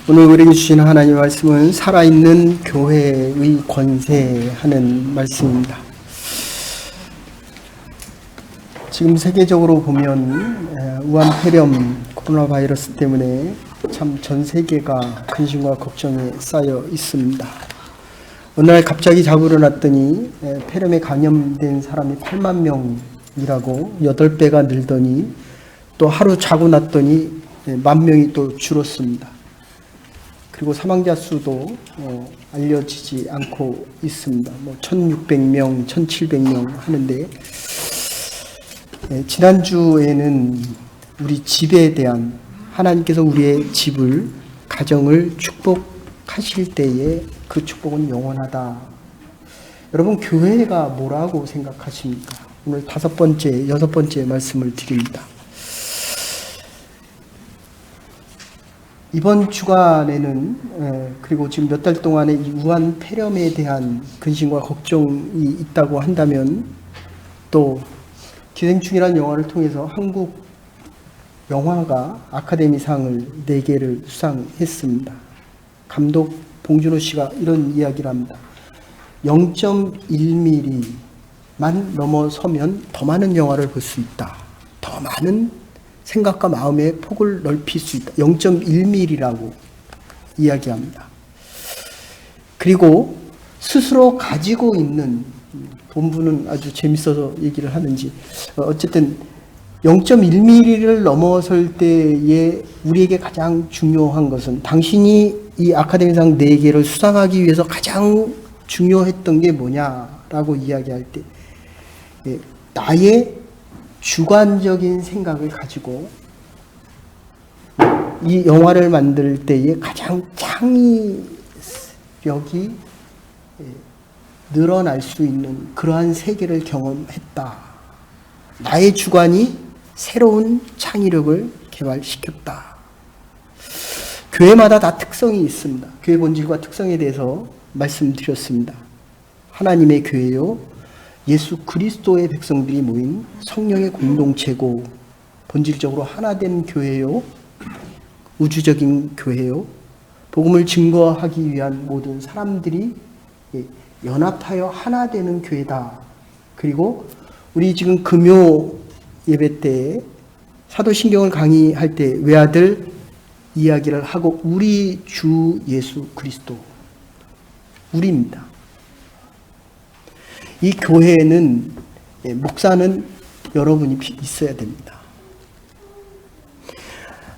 오늘 우리에게 주신 하나님의 말씀은 살아있는 교회의 권세하는 말씀입니다. 지금 세계적으로 보면 우한 폐렴 코로나 바이러스 때문에 참 전 세계가 근심과 걱정에 쌓여 있습니다. 어느 날 갑자기 자고 일어났더니 폐렴에 감염된 사람이 8만 명이라고 8배가 늘더니 또 하루 자고 났더니 10,000명이 또 줄었습니다. 그리고 사망자 수도 알려지지 않고 있습니다. 1,600명, 1,700명 하는데 지난주에는 우리 집에 대한 하나님께서 우리의 집을, 가정을 축복하실 때에 그 축복은 영원하다. 여러분 교회가 뭐라고 생각하십니까? 오늘 5번째, 6번째 말씀을 드립니다. 이번 주간에는 그리고 지금 몇 달 동안에 이 우한 폐렴에 대한 근심과 걱정이 있다고 한다면 또 기생충이라는 영화를 통해서 한국 영화가 아카데미상을 4개를 수상했습니다. 감독 봉준호 씨가 이런 이야기를 합니다. 0.1mm만 넘어서면 더 많은 영화를 볼 수 있다. 더 많은 생각과 마음의 폭을 넓힐 수 있다. 0.1mm라고 이야기합니다. 그리고 스스로 가지고 있는 본부는 아주 재밌어서 얘기를 하는지 어쨌든 0.1mm를 넘어설 때에 우리에게 가장 중요한 것은 당신이 이 아카데미상 4개를 수상하기 위해서 가장 중요했던 게 뭐냐라고 이야기할 때 나의 주관적인 생각을 가지고 이 영화를 만들 때에 가장 창의력이 늘어날 수 있는 그러한 세계를 경험했다. 나의 주관이 새로운 창의력을 개발시켰다. 교회마다 다 특성이 있습니다. 교회 본질과 특성에 대해서 말씀드렸습니다. 하나님의 교회요. 예수 그리스도의 백성들이 모인 성령의 공동체고 본질적으로 하나된 교회요. 우주적인 교회요. 복음을 증거하기 위한 모든 사람들이 연합하여 하나 되는 교회다. 그리고 우리 지금 금요 예배 때 사도신경을 강의할 때 외아들 이야기를 하고 우리 주 예수 그리스도 우리입니다. 이 교회에는 목사는 여러분이 있어야 됩니다.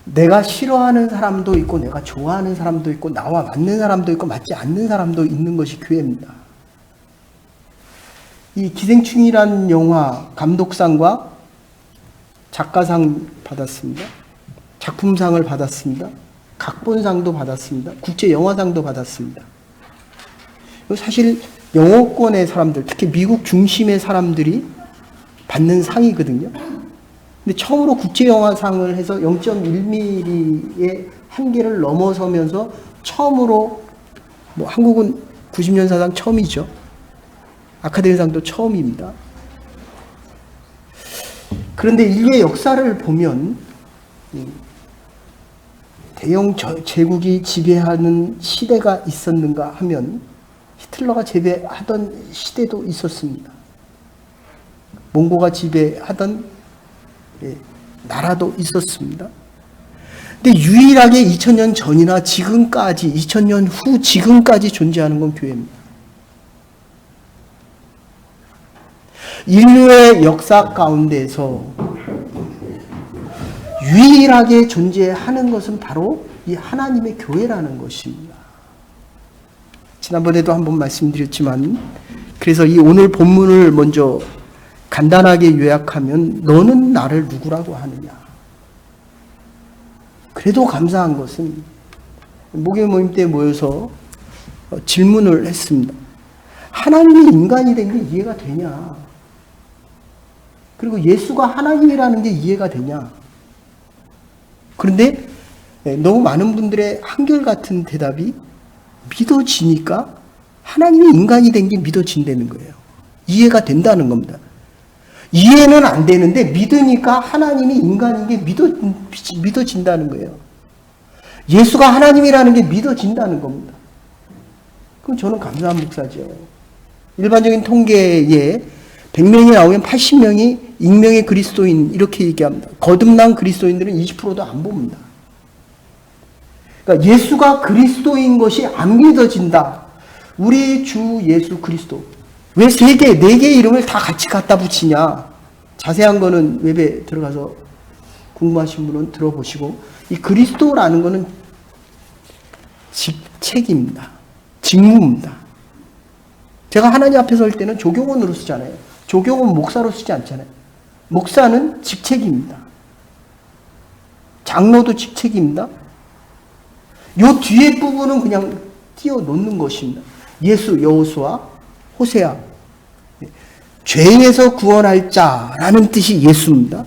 내가 싫어하는 사람도 있고 내가 좋아하는 사람도 있고 나와 맞는 사람도 있고 맞지 않는 사람도 있는 것이 교회입니다. 이 기생충이라는 영화 감독상과 작가상 받았습니다. 작품상을 받았습니다. 각본상도 받았습니다. 국제영화상도 받았습니다. 사실 영어권의 사람들, 특히 미국 중심의 사람들이 받는 상이거든요. 근데 처음으로 국제영화상을 해서 0.1mm의 한계를 넘어서면서 처음으로 한국은 90년 사상 처음이죠. 아카데미상도 처음입니다. 그런데 인류의 역사를 보면 대영 제국이 지배하는 시대가 있었는가 하면 히틀러가 지배하던 시대도 있었습니다. 몽고가 지배하던 나라도 있었습니다. 근데 유일하게 2000년 전이나 지금까지 2000년 후 지금까지 존재하는 건 교회입니다. 인류의 역사 가운데서 유일하게 존재하는 것은 바로 이 하나님의 교회라는 것입니다. 지난번에도 한번 말씀드렸지만 그래서 이 오늘 본문을 먼저 간단하게 요약하면 너는 나를 누구라고 하느냐. 그래도 감사한 것은 목요 모임 때 모여서 질문을 했습니다. 하나님이 인간이 된 게 이해가 되냐? 그리고 예수가 하나님이라는 게 이해가 되냐? 그런데 너무 많은 분들의 한결같은 대답이 믿어지니까 하나님이 인간이 된 게 믿어진다는 거예요. 이해가 된다는 겁니다. 이해는 안 되는데 믿으니까 하나님이 인간인 게 믿어진다는 거예요. 예수가 하나님이라는 게 믿어진다는 겁니다. 그럼 저는 감사한 목사죠. 일반적인 통계에 100명이 나오면 80명이 익명의 그리스도인 이렇게 얘기합니다. 거듭난 그리스도인들은 20%도 안 봅니다. 그러니까 예수가 그리스도인 것이 안 믿어진다. 우리 주 예수 그리스도. 왜 3개, 4개의 이름을 다 같이 갖다 붙이냐. 자세한 거는 웹에 들어가서 궁금하신 분은 들어보시고, 이 그리스도라는 거는 직책입니다. 직무입니다. 제가 하나님 앞에 설 때는 조경원으로 쓰잖아요. 조경원 목사로 쓰지 않잖아요. 목사는 직책입니다. 장로도 직책입니다. 요 뒤에 부분은 그냥 띄워 놓는 것입니다. 예수, 여호수아, 호세아. 죄에서 구원할 자라는 뜻이 예수입니다.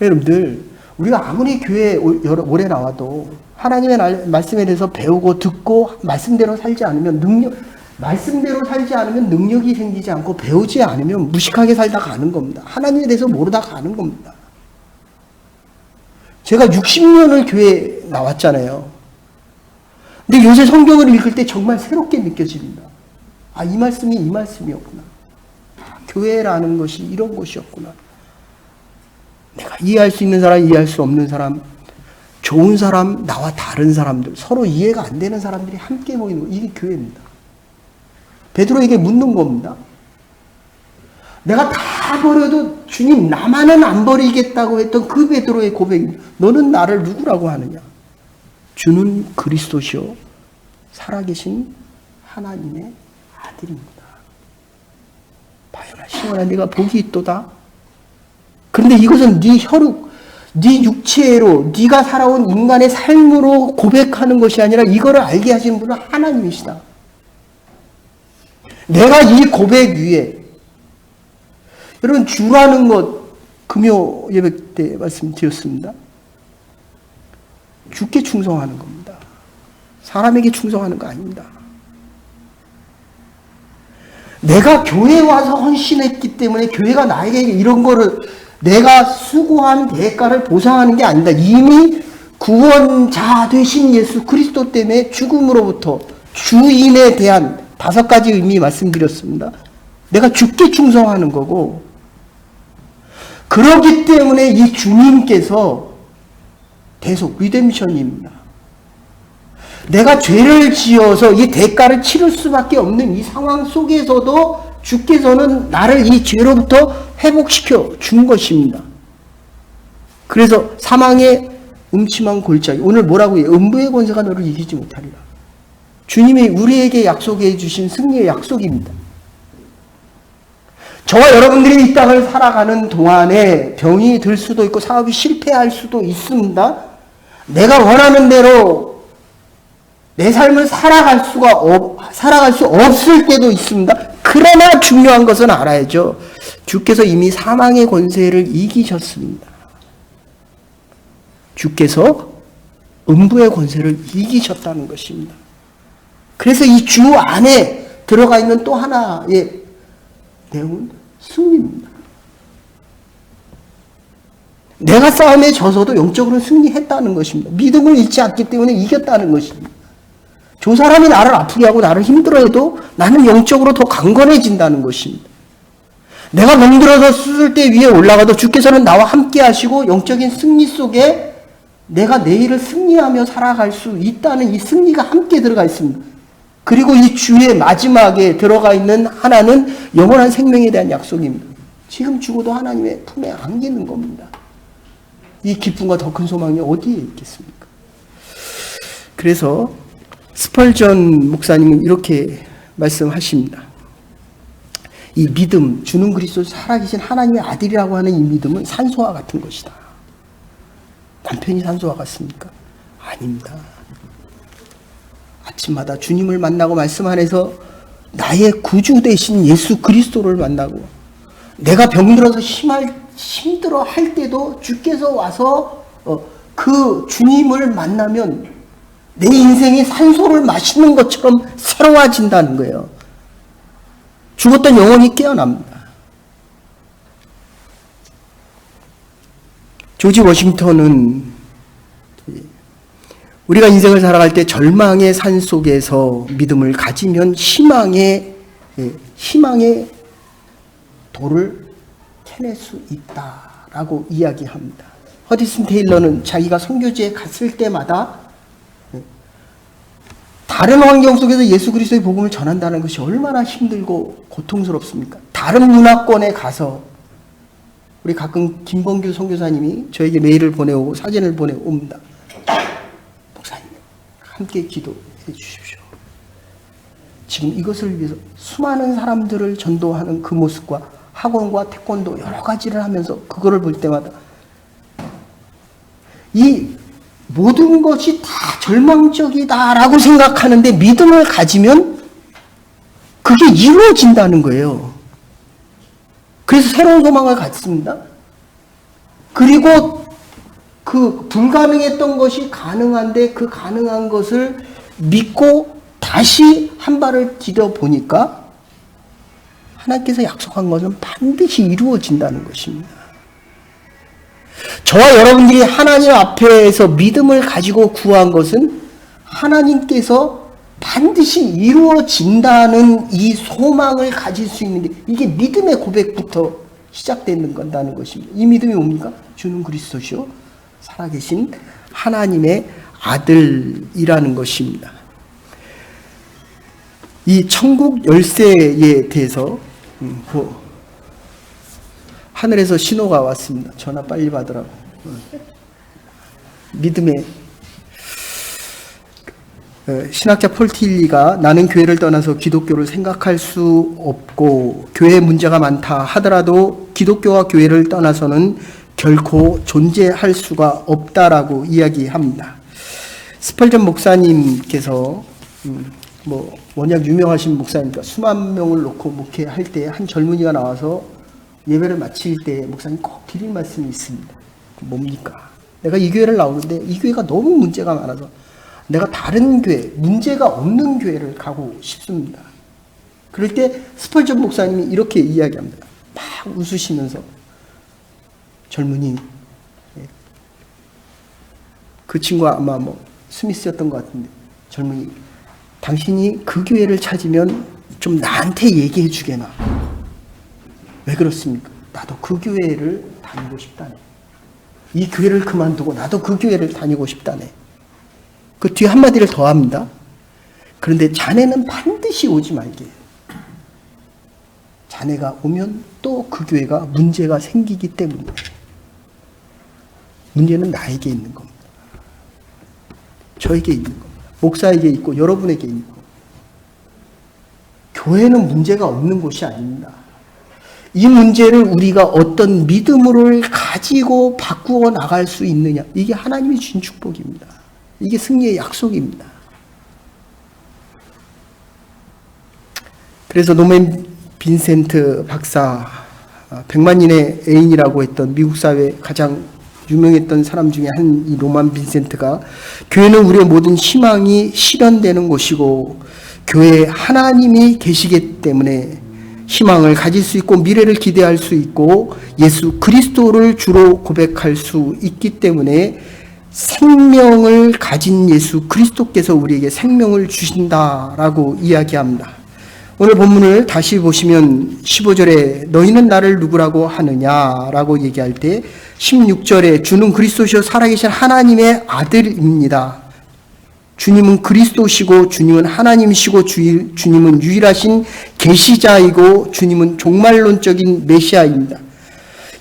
여러분들, 우리가 아무리 교회에 오래 나와도 하나님의 말씀에 대해서 배우고 듣고 말씀대로 살지 않으면 말씀대로 살지 않으면 능력이 생기지 않고 배우지 않으면 무식하게 살다 가는 겁니다. 하나님에 대해서 모르다 가는 겁니다. 제가 60년을 교회에 나왔잖아요. 근데 요새 성경을 읽을 때 정말 새롭게 느껴집니다. 아, 이 말씀이 이 말씀이었구나. 교회라는 것이 이런 것이었구나. 내가 이해할 수 있는 사람, 이해할 수 없는 사람, 좋은 사람, 나와 다른 사람들, 서로 이해가 안 되는 사람들이 함께 모이는 거, 이게 교회입니다. 베드로에게 묻는 겁니다. 내가 다 버려도 주님 나만은 안 버리겠다고 했던 그 베드로의 고백, 너는 나를 누구라고 하느냐? 주는 그리스도시요 살아계신 하나님의 아들입니다. 바요나 시몬아, 네가 복이 있도다. 그런데 이것은 네 혈육, 네 육체로 네가 살아온 인간의 삶으로 고백하는 것이 아니라 이거를 알게 하시는 분은 하나님이시다. 내가 이 고백 위에, 여러분, 주라는 것 금요 예배 때 말씀드렸습니다. 주께 충성하는 겁니다. 사람에게 충성하는 거 아닙니다. 내가 교회에 와서 헌신했기 때문에 교회가 나에게 이런 거를 내가 수고한 대가를 보상하는 게 아니다. 이미 구원자 되신 예수 그리스도 때문에 죽음으로부터 주인에 대한 5가지 의미 말씀드렸습니다. 내가 주께 충성하는 거고, 그렇기 때문에 이 주님께서 대속, 리뎀션입니다. 내가 죄를 지어서 이 대가를 치를 수밖에 없는 이 상황 속에서도 주께서는 나를 이 죄로부터 회복시켜 준 것입니다. 그래서 사망의 음침한 골짜기, 오늘 뭐라고 해요? 음부의 권세가 너를 이기지 못하리라. 주님이 우리에게 약속해 주신 승리의 약속입니다. 저와 여러분들이 이 땅을 살아가는 동안에 병이 들 수도 있고 사업이 실패할 수도 있습니다. 내가 원하는 대로 내 삶을 살아갈 수 없을 때도 있습니다. 그러나 중요한 것은 알아야죠. 주께서 이미 사망의 권세를 이기셨습니다. 주께서 음부의 권세를 이기셨다는 것입니다. 그래서 이 주 안에 들어가 있는 또 하나의 내용은 승리입니다. 내가 싸움에 져서도 영적으로 승리했다는 것입니다. 믿음을 잃지 않기 때문에 이겼다는 것입니다. 저 사람이 나를 아프게 하고 나를 힘들어해도 나는 영적으로 더 강건해진다는 것입니다. 내가 멍들어서 수술대 위에 올라가도 주께서는 나와 함께 하시고 영적인 승리 속에 내가 내일을 승리하며 살아갈 수 있다는 이 승리가 함께 들어가 있습니다. 그리고 이 주의 마지막에 들어가 있는 하나는 영원한 생명에 대한 약속입니다. 지금 죽어도 하나님의 품에 안기는 겁니다. 이 기쁨과 더 큰 소망이 어디에 있겠습니까? 그래서 스펄전 목사님은 이렇게 말씀하십니다. 이 믿음, 주는 그리스도 살아계신 하나님의 아들이라고 하는 이 믿음은 산소와 같은 것이다. 남편이 산소와 같습니까? 아닙니다. 아침마다 주님을 만나고 말씀 안에서 나의 구주 되신 예수 그리스도를 만나고, 내가 병들어서 힘들어 할 때도 주께서 와서 그 주님을 만나면 내 인생이 산소를 마시는 것처럼 새로워진다는 거예요. 죽었던 영혼이 깨어납니다. 조지 워싱턴은 우리가 인생을 살아갈 때 절망의 산 속에서 믿음을 가지면 희망의 돌을 캐낼 수 있다라고 이야기합니다. 허디슨 테일러는 자기가 선교지에 갔을 때마다 다른 환경 속에서 예수 그리스도의 복음을 전한다는 것이 얼마나 힘들고 고통스럽습니까? 다른 문화권에 가서 우리 가끔 김범규 선교사님이 저에게 메일을 보내오고 사진을 보내옵니다. 목사님, 함께 기도해 주십시오. 지금 이것을 위해서 수많은 사람들을 전도하는 그 모습과 학원과 태권도 여러 가지를 하면서 그거를 볼 때마다 이 모든 것이 다 절망적이다라고 생각하는데 믿음을 가지면 그게 이루어진다는 거예요. 그래서 새로운 소망을 갖습니다. 그리고 그 불가능했던 것이 가능한데 그 가능한 것을 믿고 다시 한 발을 디뎌 보니까 하나님께서 약속한 것은 반드시 이루어진다는 것입니다. 저와 여러분들이 하나님 앞에서 믿음을 가지고 구한 것은 하나님께서 반드시 이루어진다는 이 소망을 가질 수 있는 게 이게 믿음의 고백부터 시작되는 건다는 것입니다. 이 믿음이 뭡니까? 주는 그리스도시요 살아계신 하나님의 아들이라는 것입니다. 이 천국 열쇠에 대해서 하늘에서 신호가 왔습니다. 전화 빨리 받으라고. 믿음의 신학자 폴 틸리가 나는 교회를 떠나서 기독교를 생각할 수 없고 교회에 문제가 많다 하더라도 기독교와 교회를 떠나서는 결코 존재할 수가 없다라고 이야기합니다. 스펄전 목사님께서 워낙 유명하신 목사니까 수만 명을 놓고 목회할 때 한 젊은이가 나와서 예배를 마칠 때 목사님 꼭 드릴 말씀이 있습니다. 뭡니까? 내가 이 교회를 나오는데 이 교회가 너무 문제가 많아서 내가 다른 교회, 문제가 없는 교회를 가고 싶습니다. 그럴 때 스펄전 목사님이 이렇게 이야기합니다. 막 웃으시면서 젊은이, 그 친구가 아마 스미스였던 것 같은데 젊은이, 당신이 그 교회를 찾으면 좀 나한테 얘기해 주게나. 왜 그렇습니까? 나도 그 교회를 다니고 싶다네. 이 교회를 그만두고 나도 그 교회를 다니고 싶다네. 그 뒤에 한마디를 더 합니다. 그런데 자네는 반드시 오지 말게. 자네가 오면 또 그 교회가 문제가 생기기 때문에. 문제는 나에게 있는 겁니다. 저에게 있는 겁니다. 목사에게 있고 여러분에게 있고. 교회는 문제가 없는 곳이 아닙니다. 이 문제를 우리가 어떤 믿음을 가지고 바꾸어 나갈 수 있느냐. 이게 하나님이 주신 축복입니다. 이게 승리의 약속입니다. 그래서 노맨 빈센트 박사, 100만인의 애인이라고 했던 미국 사회 가장 유명했던 사람 중에 한 이 노만 빈센트가 교회는 우리의 모든 희망이 실현되는 곳이고 교회에 하나님이 계시기 때문에 희망을 가질 수 있고 미래를 기대할 수 있고 예수 그리스도를 주로 고백할 수 있기 때문에 생명을 가진 예수 그리스도께서 우리에게 생명을 주신다라고 이야기합니다. 오늘 본문을 다시 보시면 15절에 너희는 나를 누구라고 하느냐라고 얘기할 때 16절에 주는 그리스도시요 살아계신 하나님의 아들입니다. 주님은 그리스도시고 주님은 하나님이시고 주님은 유일하신 계시자이고 주님은 종말론적인 메시아입니다.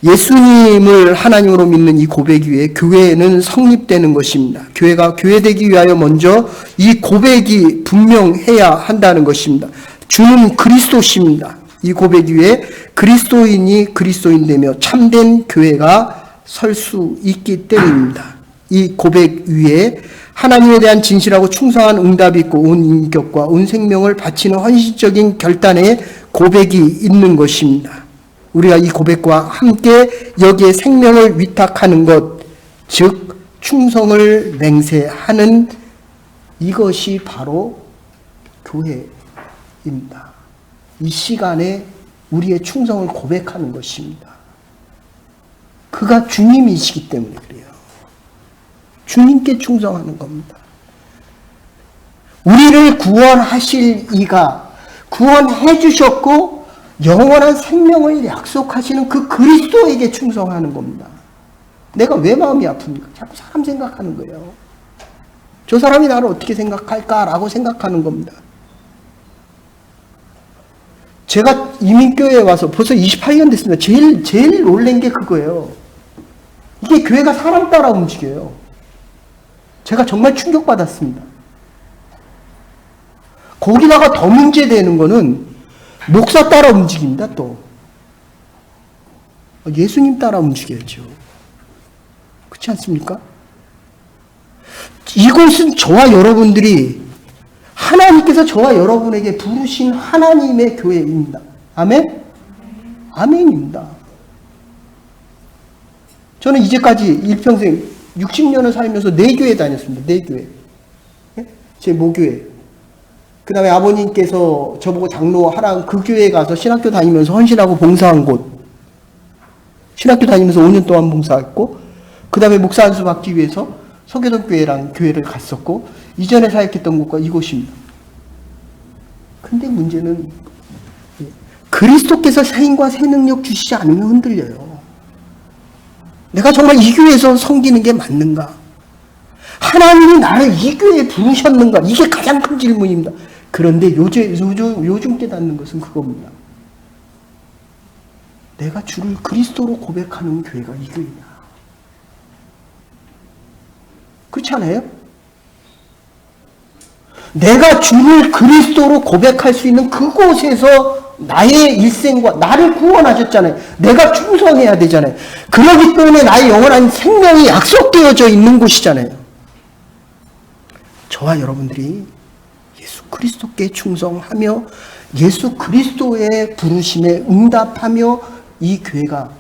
예수님을 하나님으로 믿는 이 고백 위에 교회는 성립되는 것입니다. 교회가 교회되기 위하여 먼저 이 고백이 분명해야 한다는 것입니다. 주는 그리스도십니다. 이 고백 위에 그리스도인이 그리스도인되며 참된 교회가 설 수 있기 때문입니다. 이 고백 위에 하나님에 대한 진실하고 충성한 응답이 있고 온 인격과 온 생명을 바치는 헌신적인 결단의 고백이 있는 것입니다. 우리가 이 고백과 함께 여기에 생명을 위탁하는 것, 즉 충성을 맹세하는 이것이 바로 교회입니다. 이 시간에 우리의 충성을 고백하는 것입니다. 그가 주님이시기 때문에 그래요. 주님께 충성하는 겁니다. 우리를 구원하실 이가 구원해 주셨고 영원한 생명을 약속하시는 그 그리스도에게 충성하는 겁니다. 내가 왜 마음이 아픕니까? 자꾸 사람 생각하는 거예요. 저 사람이 나를 어떻게 생각할까라고 생각하는 겁니다. 제가 이민교회에 와서 벌써 28년 됐습니다. 제일 놀란 게 그거예요. 이게 교회가 사람 따라 움직여요. 제가 정말 충격받았습니다. 거기다가 더 문제되는 거는 목사 따라 움직입니다, 또. 예수님 따라 움직여야죠. 그렇지 않습니까? 이곳은 저와 여러분들이 하나님께서 저와 여러분에게 부르신 하나님의 교회입니다. 아멘? 아멘입니다. 저는 이제까지 일평생 60년을 살면서 4교회 다녔습니다. 4교회. 제 모교회. 그 다음에 아버님께서 저보고 장로 하라 그 교회에 가서 신학교 다니면서 헌신하고 봉사한 곳. 신학교 다니면서 5년 동안 봉사했고, 그 다음에 목사 안수 받기 위해서 서교동 교회랑 교회를 갔었고, 이전에 사역했던 곳과 이곳입니다. 근데 문제는 그리스도께서 새 힘과 새 능력 주시지 않으면 흔들려요. 내가 정말 이 교회에서 섬기는 게 맞는가? 하나님이 나를 이 교회에 부르셨는가? 이게 가장 큰 질문입니다. 그런데 요즘 깨닫는 것은 그겁니다. 내가 주를 그리스도로 고백하는 교회가 이 교회냐? 그렇지 않아요? 내가 주를 그리스도로 고백할 수 있는 그곳에서 나의 일생과 나를 구원하셨잖아요. 내가 충성해야 되잖아요. 그렇기 때문에 나의 영원한 생명이 약속되어져 있는 곳이잖아요. 저와 여러분들이 예수 그리스도께 충성하며 예수 그리스도의 부르심에 응답하며 이 교회가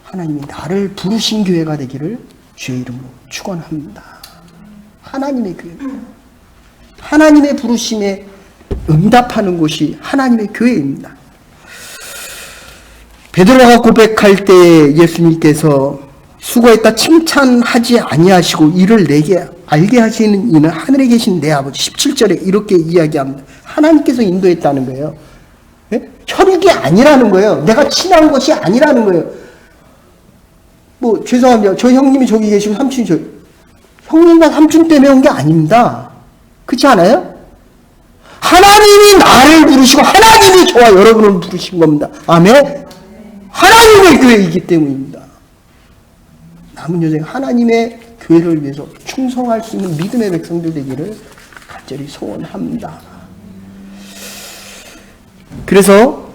하나님이 나를 부르신 교회가 되기를 주의 이름으로 축원합니다. 하나님의 교회, 하나님의 부르심에 응답하는 곳이 하나님의 교회입니다. 베드로가 고백할 때 예수님께서 수고했다 칭찬하지 아니하시고 이를 내게 알게 하시는 이는 하늘에 계신 내 아버지. 17절에 이렇게 이야기합니다. 하나님께서 인도했다는 거예요. 네? 혈육이 아니라는 거예요. 내가 친한 것이 아니라는 거예요. 뭐 죄송합니다. 저 형님이 저기 계시고 삼촌이 저기. 형님과 삼촌 때문에 온 게 아닙니다. 그렇지 않아요? 하나님이 나를 부르시고 하나님이 저와 여러분을 부르신 겁니다. 아멘? 하나님의 교회이기 때문입니다. 남은 여생 하나님의 교회를 위해서 충성할 수 있는 믿음의 백성들 되기를 간절히 소원합니다. 그래서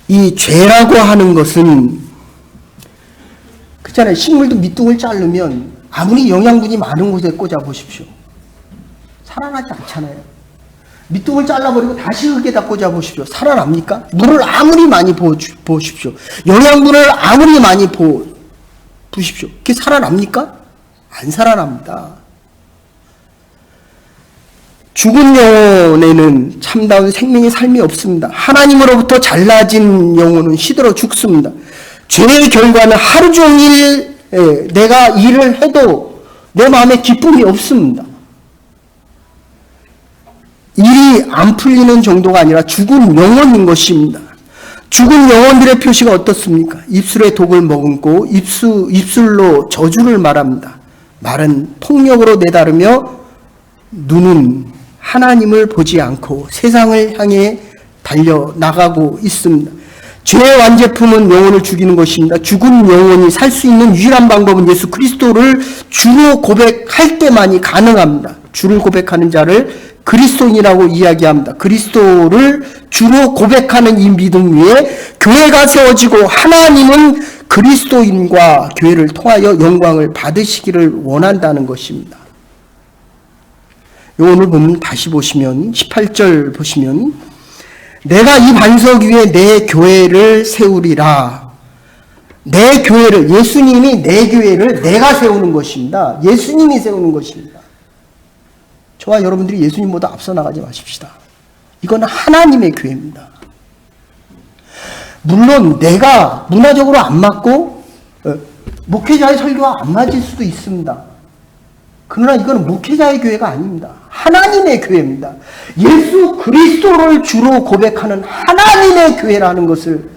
이 죄라고 하는 것은 그렇잖아요. 식물도 밑둥을 자르면 아무리 영양분이 많은 곳에 꽂아 보십시오. 살아나지 않잖아요. 밑둥을 잘라버리고 다시 흙에다 꽂아 보십시오. 살아납니까? 물을 아무리 많이 부으십시오. 영양분을 아무리 많이 부으십시오. 그게 살아납니까? 안 살아납니다. 죽은 영혼에는 참다운 생명의 삶이 없습니다. 하나님으로부터 잘라진 영혼은 시들어 죽습니다. 죄의 결과는 하루 종일 내가 일을 해도 내 마음에 기쁨이 없습니다. 일이 안 풀리는 정도가 아니라 죽은 영혼인 것입니다. 죽은 영혼들의 표시가 어떻습니까? 입술에 독을 머금고 입술로 저주를 말합니다. 말은 폭력으로 내다르며 눈은 하나님을 보지 않고 세상을 향해 달려나가고 있습니다. 죄의 완제품은 영혼을 죽이는 것입니다. 죽은 영혼이 살 수 있는 유일한 방법은 예수 그리스도를 주로 고백할 때만이 가능합니다. 주를 고백하는 자를 그리스도인이라고 이야기합니다. 그리스도를 주로 고백하는 이 믿음 위에 교회가 세워지고 하나님은 그리스도인과 교회를 통하여 영광을 받으시기를 원한다는 것입니다. 오늘 본문 다시 보시면 18절 보시면 내가 이 반석 위에 내 교회를 세우리라. 내 교회를, 예수님이 내 교회를 내가 세우는 것입니다. 예수님이 세우는 것입니다. 저와 여러분들이 예수님보다 앞서 나가지 마십시다. 이건 하나님의 교회입니다. 물론 내가 문화적으로 안 맞고 목회자의 설교와 안 맞을 수도 있습니다. 그러나 이건 목회자의 교회가 아닙니다. 하나님의 교회입니다. 예수 그리스도를 주로 고백하는 하나님의 교회라는 것을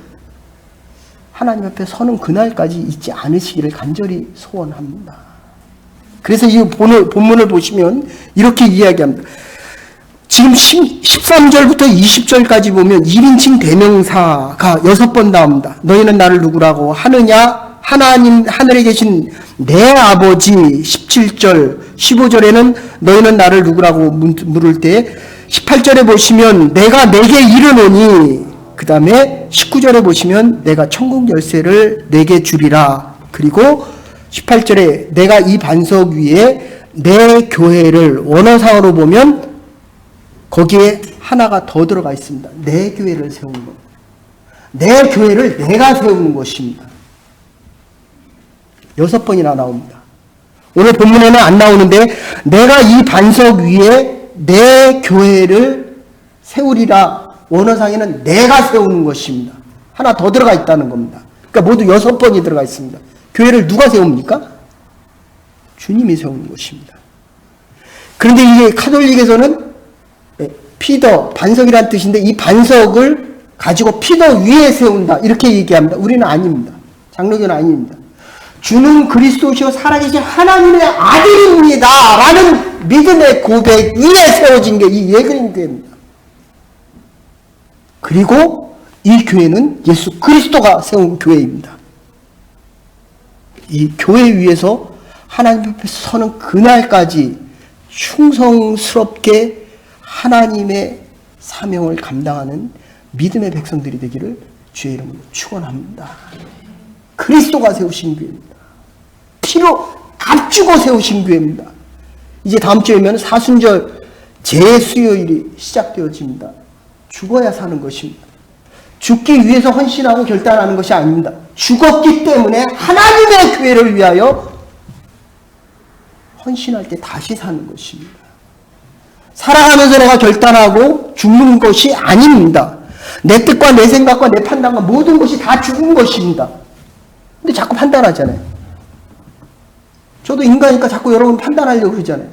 하나님 앞에 서는 그날까지 잊지 않으시기를 간절히 소원합니다. 그래서 이 본문을 보시면 이렇게 이야기합니다. 지금 13절부터 20절까지 보면 1인칭 대명사가 6번 나옵니다. 너희는 나를 누구라고 하느냐? 하나님 하늘에 계신 내 아버지. 17절 15절에는 너희는 나를 누구라고 물을 때 18절에 보시면 내가 내게 이르노니, 그 다음에 19절에 보시면 내가 천국 열쇠를 내게 주리라. 그리고 18절에 내가 이 반석 위에 내 교회를, 원어상으로 보면 거기에 하나가 더 들어가 있습니다. 내 교회를 세우는 것. 내 교회를 내가 세우는 것입니다. 6번이나 나옵니다. 오늘 본문에는 안 나오는데 내가 이 반석 위에 내 교회를 세우리라. 원어상에는 내가 세우는 것입니다. 하나 더 들어가 있다는 겁니다. 그러니까 모두 6번이 들어가 있습니다. 교회를 누가 세웁니까? 주님이 세우는 것입니다. 그런데 이게 카톨릭에서는 피더, 반석이란 뜻인데 이 반석을 가지고 피더 위에 세운다 이렇게 얘기합니다. 우리는 아닙니다. 장로교는 아닙니다. 주는 그리스도시요 살아계신 하나님의 아들입니다 라는 믿음의 고백 위에 세워진 게 이 예그린 교회입니다. 그리고 이 교회는 예수 그리스도가 세운 교회입니다. 이 교회 위에서 하나님 앞에 서는 그날까지 충성스럽게 하나님의 사명을 감당하는 믿음의 백성들이 되기를 주의 이름으로 축원합니다. 그리스도가 세우신 교회입니다. 피로 값주고 세우신 교회입니다. 이제 다음 주에면 사순절 재수요일이 시작되어집니다. 죽어야 사는 것입니다. 죽기 위해서 헌신하고 결단하는 것이 아닙니다. 죽었기 때문에 하나님의 교회를 위하여 헌신할 때 다시 사는 것입니다. 살아가면서 내가 결단하고 죽는 것이 아닙니다. 내 뜻과 내 생각과 내 판단과 모든 것이 다 죽은 것입니다. 근데 자꾸 판단하잖아요. 저도 인간이니까 자꾸 여러분 판단하려고 그러잖아요.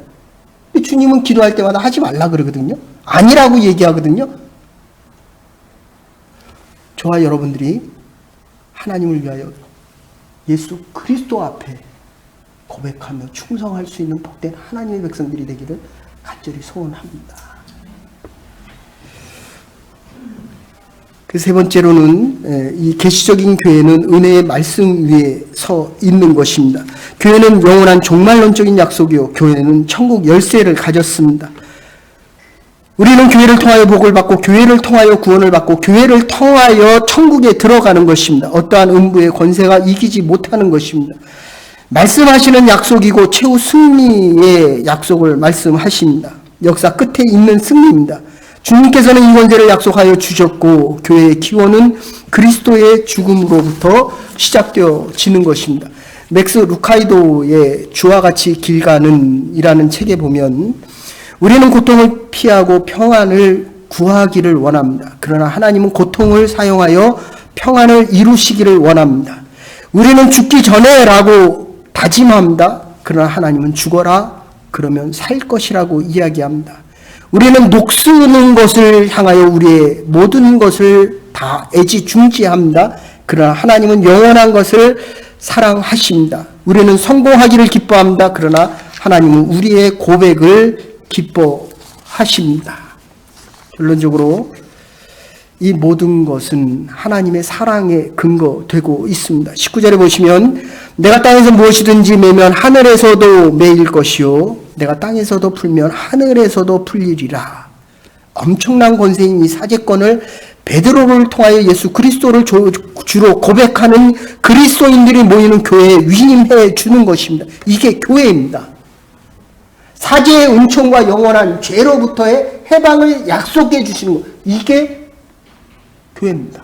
근데 주님은 기도할 때마다 하지 말라 그러거든요. 아니라고 얘기하거든요. 저와 여러분들이 하나님을 위하여 예수 그리스도 앞에 고백하며 충성할 수 있는 복된 하나님의 백성들이 되기를 간절히 소원합니다. 그 세 번째로는 이 계시적인 교회는 은혜의 말씀 위에 서 있는 것입니다. 교회는 영원한 종말론적인 약속이요 교회는 천국 열쇠를 가졌습니다. 우리는 교회를 통하여 복을 받고 교회를 통하여 구원을 받고 교회를 통하여 천국에 들어가는 것입니다. 어떠한 음부의 권세가 이기지 못하는 것입니다. 말씀하시는 약속이고 최후 승리의 약속을 말씀하십니다. 역사 끝에 있는 승리입니다. 주님께서는 이 권세를 약속하여 주셨고 교회의 기원은 그리스도의 죽음으로부터 시작되어지는 것입니다. 맥스 루카이도의 주와 같이 길 가는 이라는 책에 보면 우리는 고통을 피하고 평안을 구하기를 원합니다. 그러나 하나님은 고통을 사용하여 평안을 이루시기를 원합니다. 우리는 죽기 전에 라고 다짐합니다. 그러나 하나님은 죽어라 그러면 살 것이라고 이야기합니다. 우리는 녹쓰는 것을 향하여 우리의 모든 것을 다 애지중지합니다. 그러나 하나님은 영원한 것을 사랑하십니다. 우리는 성공하기를 기뻐합니다. 그러나 하나님은 우리의 고백을 기뻐하십니다. 결론적으로 이 모든 것은 하나님의 사랑에 근거되고 있습니다. 19절에 보시면 내가 땅에서 무엇이든지 매면 하늘에서도 매일 것이요 내가 땅에서도 풀면 하늘에서도 풀리리라. 엄청난 권세인 이 사제권을 베드로를 통하여 예수 그리스도를 주로 고백하는 그리스도인들이 모이는 교회에 위임해 주는 것입니다. 이게 교회입니다. 사제의 은총과 영원한 죄로부터의 해방을 약속해 주시는 것. 이게 교회입니다.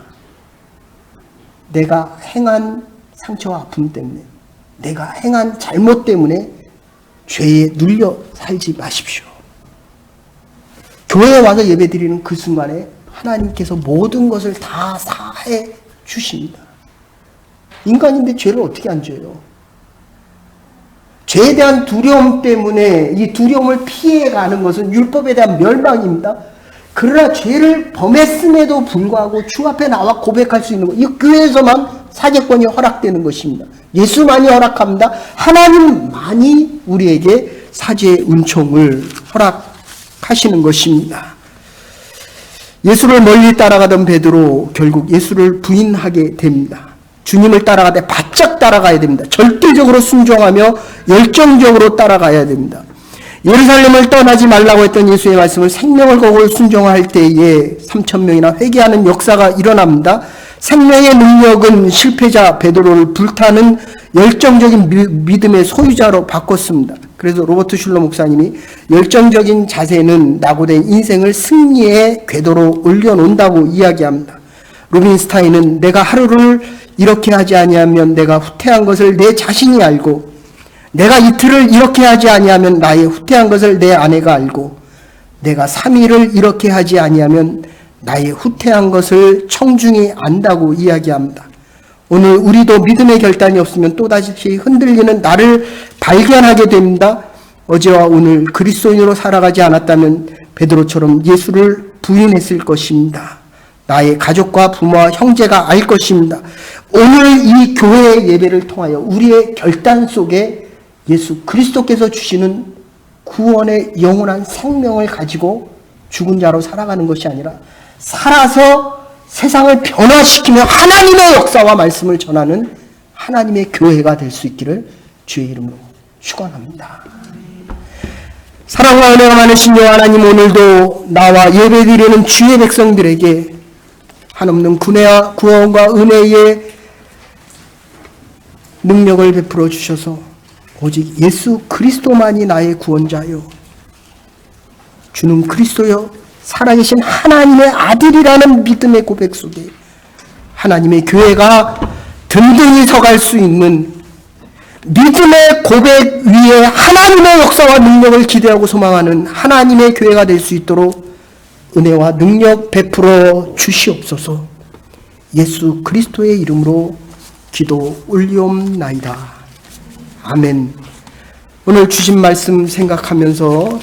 내가 행한 상처와 아픔 때문에, 내가 행한 잘못 때문에 죄에 눌려 살지 마십시오. 교회에 와서 예배드리는 그 순간에 하나님께서 모든 것을 다 사해 주십니다. 인간인데 죄를 어떻게 안 져요? 죄에 대한 두려움 때문에 이 두려움을 피해가는 것은 율법에 대한 멸망입니다. 그러나 죄를 범했음에도 불구하고 주 앞에 나와 고백할 수 있는 것, 이 교회에서만 사죄권이 허락되는 것입니다. 예수만이 허락합니다. 하나님만이 우리에게 사죄의 은총을 허락하시는 것입니다. 예수를 멀리 따라가던 베드로 결국 예수를 부인하게 됩니다. 주님을 따라가되 바짝 따라가야 됩니다. 절대적으로 순종하며 열정적으로 따라가야 됩니다. 예루살렘을 떠나지 말라고 했던 예수의 말씀을 생명을 걸고 순종할 때에 3,000명이나 회개하는 역사가 일어납니다. 생명의 능력은 실패자 베드로를 불타는 열정적인 믿음의 소유자로 바꿨습니다. 그래서 로버트 슐러 목사님이 열정적인 자세는 낙오된 인생을 승리의 궤도로 올려놓는다고 이야기합니다. 루빈스타인은 내가 하루를 이렇게 하지 아니하면 내가 후퇴한 것을 내 자신이 알고, 내가 이틀을 이렇게 하지 아니하면 나의 후퇴한 것을 내 아내가 알고, 내가 3일을 이렇게 하지 아니하면 나의 후퇴한 것을 청중이 안다고 이야기합니다. 오늘 우리도 믿음의 결단이 없으면 또다시 흔들리는 나를 발견하게 됩니다. 어제와 오늘 그리스도인으로 살아가지 않았다면 베드로처럼 예수를 부인했을 것입니다. 나의 가족과 부모와 형제가 알 것입니다. 오늘 이 교회의 예배를 통하여 우리의 결단 속에 예수 그리스도께서 주시는 구원의 영원한 생명을 가지고 죽은 자로 살아가는 것이 아니라 살아서 세상을 변화시키며 하나님의 역사와 말씀을 전하는 하나님의 교회가 될 수 있기를 주의 이름으로 축원합니다. 사랑과 은혜가 많으신 여호와 하나님, 오늘도 나와 예배드리는 주의 백성들에게 한없는 구원과 은혜의 능력을 베풀어 주셔서 오직 예수 그리스도만이 나의 구원자요, 주는 그리스도여 살아계신 하나님의 아들이라는 믿음의 고백 속에 하나님의 교회가 든든히 서갈 수 있는 믿음의 고백 위에 하나님의 역사와 능력을 기대하고 소망하는 하나님의 교회가 될 수 있도록 은혜와 능력 베풀어 주시옵소서. 예수 그리스도의 이름으로 기도 올리옵나이다. 아멘. 오늘 주신 말씀 생각하면서